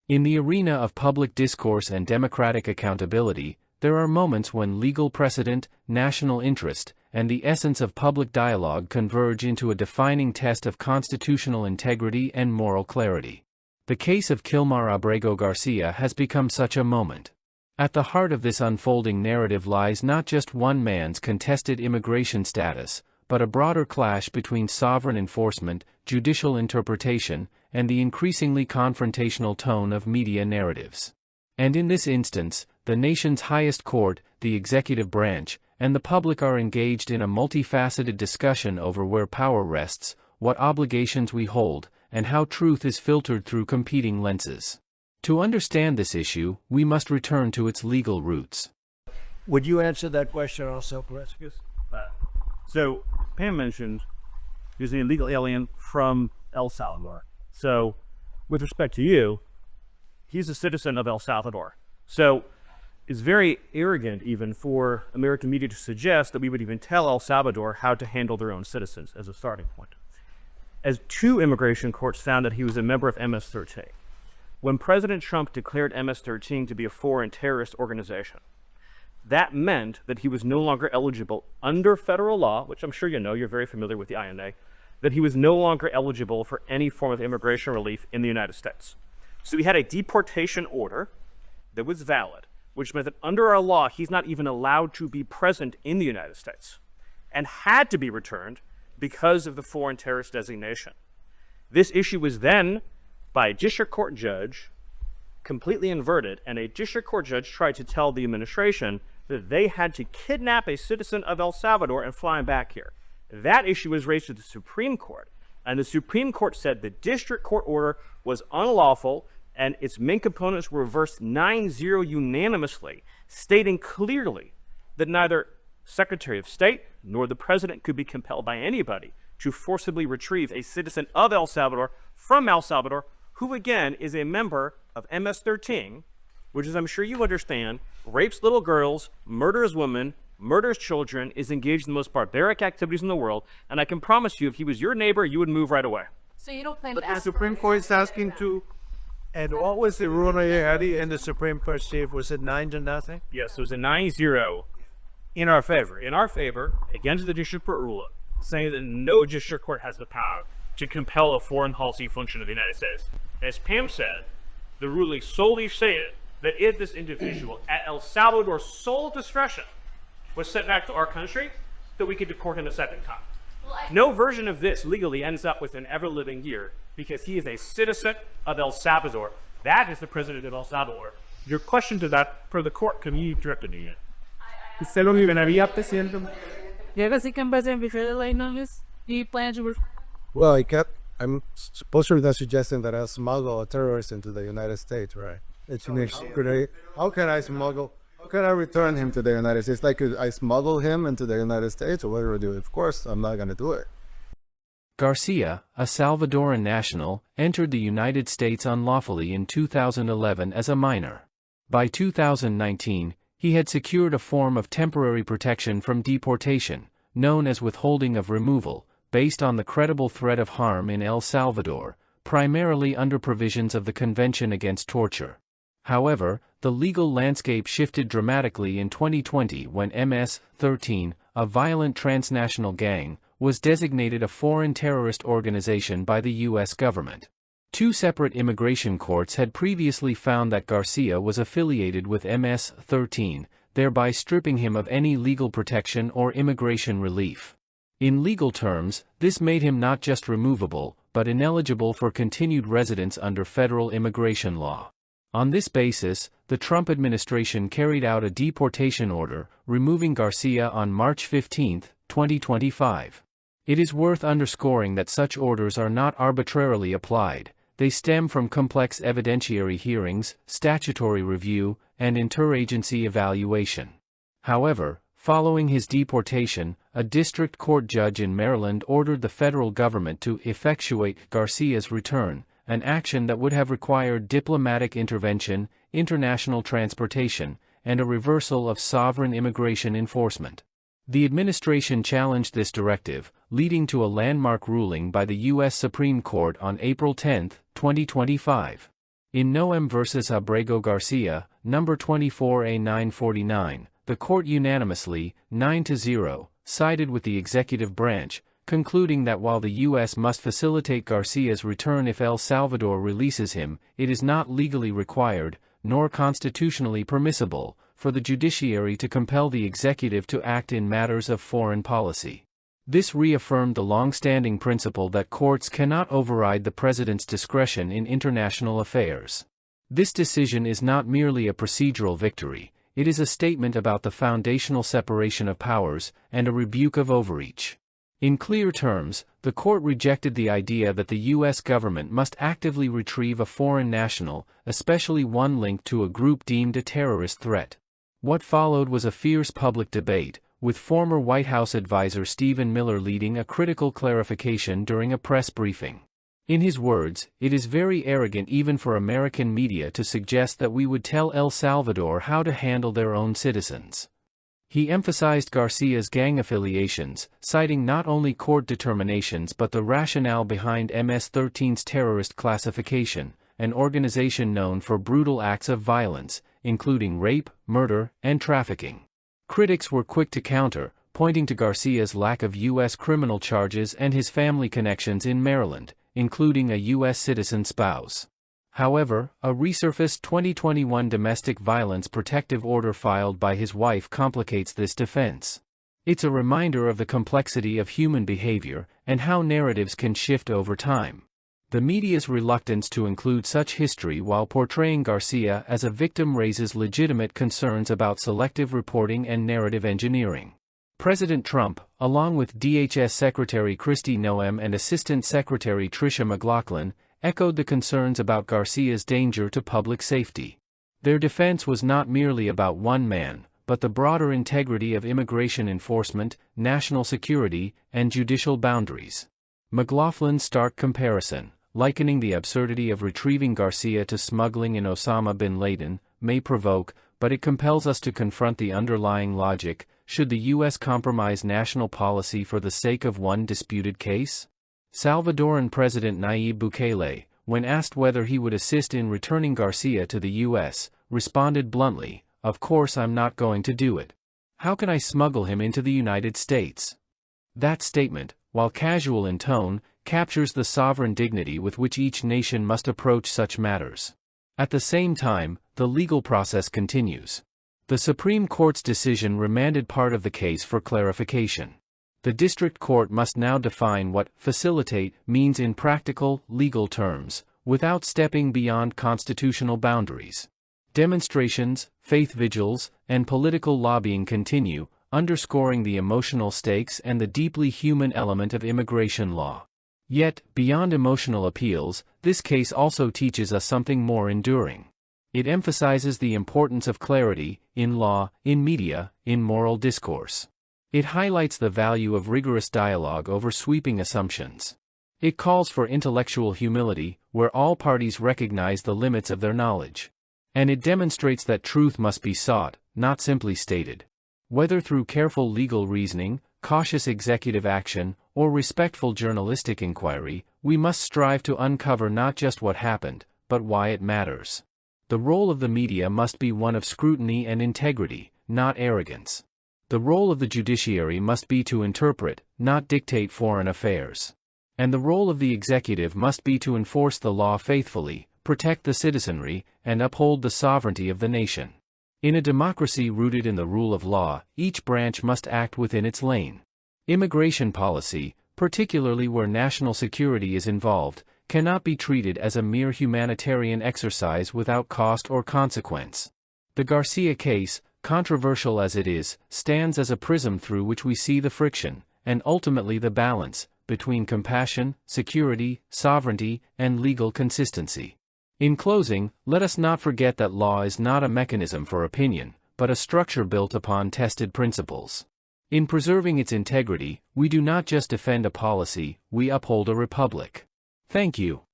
In the arena of public discourse and democratic accountability, there are moments when legal precedent, national interest, and the essence of public dialogue converge into a defining test of constitutional integrity and moral clarity. The case of Kilmar Abrego Garcia has become such a moment. At the heart of this unfolding narrative lies not just one man's contested immigration status, but a broader clash between sovereign enforcement, judicial interpretation, and the increasingly confrontational tone of media narratives. And in this instance, the nation's highest court, the executive branch, and the public are engaged in a multifaceted discussion over where power rests, what obligations we hold, and how truth is filtered through competing lenses. To understand this issue, we must return to its legal roots. Would you answer that question also, Perez? So, Pam mentioned he's an illegal alien from El Salvador. So, with respect to you, he's a citizen of El Salvador. So, it's very arrogant even for American media to suggest that we would even tell El Salvador how to handle their own citizens as a starting point. As 2 immigration courts found that he was a member of MS-13. When President Trump declared MS-13 to be a foreign terrorist organization, that meant that he was no longer eligible under federal law, which I'm sure you know, you're very familiar with the INA, that he was no longer eligible for any form of immigration relief in the United States. So he had a deportation order that was valid, which meant that under our law, he's not even allowed to be present in the United States and had to be returned because of the foreign terrorist designation. This issue was then, by a district court judge, completely inverted, and a district court judge tried to tell the administration that they had to kidnap a citizen of El Salvador and fly him back here. That issue was raised to the Supreme Court, and the Supreme Court said the district court order was unlawful, and its main components were reversed 9-0 unanimously, stating clearly that neither Secretary of State nor the President could be compelled by anybody to forcibly retrieve a citizen of El Salvador from El Salvador, who again is a member of MS-13, which, as I'm sure you understand, rapes little girls, murders women, murders children, is engaged in the most barbaric activities in the world, and I can promise you, if he was your neighbor, you would move right away. So you don't plan But to the ask Supreme Court is asking to, and what was the ruling in the Supreme Court, Chief? Was it 9-0? Yes, it was a 9-0 in our favor, against the district court rule, saying that no district court has the power to compel a foreign policy function of the United States. As Pam said, the ruling solely stated that if this individual at El Salvador's sole discretion was sent back to our country, that we could deport him a second time. No version of this legally ends up with an ever-living year because he is a citizen of El Salvador. That is the president of El Salvador. Your question to that, per the court, can be directed to you. Yeah, because he can present before the late notice. Do you plan to? Well, I'm supposedly not suggesting that I smuggle a terrorist into the United States, right? How can I smuggle? How can I return him to the United States? Like, could I smuggle him into the United States, or what do I do? Of course, I'm not going to do it. Garcia, a Salvadoran national, entered the United States unlawfully in 2011 as a minor. By 2019, he had secured a form of temporary protection from deportation, known as withholding of removal, based on the credible threat of harm in El Salvador, primarily under provisions of the Convention Against Torture. However, the legal landscape shifted dramatically in 2020 when MS-13, a violent transnational gang, was designated a foreign terrorist organization by the U.S. government. 2 separate immigration courts had previously found that Garcia was affiliated with MS-13, thereby stripping him of any legal protection or immigration relief. In legal terms, this made him not just removable, but ineligible for continued residence under federal immigration law. On this basis, the Trump administration carried out a deportation order, removing Garcia on March 15, 2025. It is worth underscoring that such orders are not arbitrarily applied. They stem from complex evidentiary hearings, statutory review, and interagency evaluation. However, following his deportation, a district court judge in Maryland ordered the federal government to effectuate Garcia's return, an action that would have required diplomatic intervention, international transportation, and a reversal of sovereign immigration enforcement. The administration challenged this directive, leading to a landmark ruling by the U.S. Supreme Court on April 10, 2025. In Noem vs. Abrego Garcia, number 24A949, the court unanimously, 9-0, sided with the executive branch, concluding that while the U.S. must facilitate Garcia's return if El Salvador releases him, it is not legally required, nor constitutionally permissible, for the judiciary to compel the executive to act in matters of foreign policy. This reaffirmed the long-standing principle that courts cannot override the president's discretion in international affairs. This decision is not merely a procedural victory, it is a statement about the foundational separation of powers, and a rebuke of overreach. In clear terms, the court rejected the idea that the U.S. government must actively retrieve a foreign national, especially one linked to a group deemed a terrorist threat. What followed was a fierce public debate, with former White House advisor Stephen Miller leading a critical clarification during a press briefing. In his words, "It is very arrogant even for American media to suggest that we would tell El Salvador how to handle their own citizens." He emphasized Garcia's gang affiliations, citing not only court determinations but the rationale behind MS-13's terrorist classification, an organization known for brutal acts of violence, including rape, murder, and trafficking. Critics were quick to counter, pointing to Garcia's lack of U.S. criminal charges and his family connections in Maryland, including a U.S. citizen spouse. However, a resurfaced 2021 domestic violence protective order filed by his wife complicates this defense. It's a reminder of the complexity of human behavior and how narratives can shift over time. The media's reluctance to include such history while portraying Garcia as a victim raises legitimate concerns about selective reporting and narrative engineering. President Trump, along with DHS Secretary Kristi Noem and Assistant Secretary Tricia McLaughlin, echoed the concerns about Garcia's danger to public safety. Their defense was not merely about one man, but the broader integrity of immigration enforcement, national security, and judicial boundaries. McLaughlin's stark comparison, likening the absurdity of retrieving Garcia to smuggling in Osama bin Laden, may provoke, but it compels us to confront the underlying logic. Should the U.S. compromise national policy for the sake of one disputed case? Salvadoran President Nayib Bukele, when asked whether he would assist in returning Garcia to the U.S., responded bluntly, "Of course I'm not going to do it. How can I smuggle him into the United States?" That statement, while casual in tone, captures the sovereign dignity with which each nation must approach such matters. At the same time, the legal process continues. The Supreme Court's decision remanded part of the case for clarification. The district court must now define what "facilitate" means in practical, legal terms, without stepping beyond constitutional boundaries. Demonstrations, faith vigils, and political lobbying continue, underscoring the emotional stakes and the deeply human element of immigration law. Yet, beyond emotional appeals, this case also teaches us something more enduring. It emphasizes the importance of clarity, in law, in media, in moral discourse. It highlights the value of rigorous dialogue over sweeping assumptions. It calls for intellectual humility, where all parties recognize the limits of their knowledge. And it demonstrates that truth must be sought, not simply stated. Whether through careful legal reasoning, cautious executive action, or respectful journalistic inquiry, we must strive to uncover not just what happened, but why it matters. The role of the media must be one of scrutiny and integrity, not arrogance. The role of the judiciary must be to interpret, not dictate foreign affairs. And the role of the executive must be to enforce the law faithfully, protect the citizenry, and uphold the sovereignty of the nation. In a democracy rooted in the rule of law, each branch must act within its lane. Immigration policy, particularly where national security is involved, cannot be treated as a mere humanitarian exercise without cost or consequence. The Garcia case, controversial as it is, stands as a prism through which we see the friction, and ultimately the balance, between compassion, security, sovereignty, and legal consistency. In closing, let us not forget that law is not a mechanism for opinion, but a structure built upon tested principles. In preserving its integrity, we do not just defend a policy, we uphold a republic. Thank you.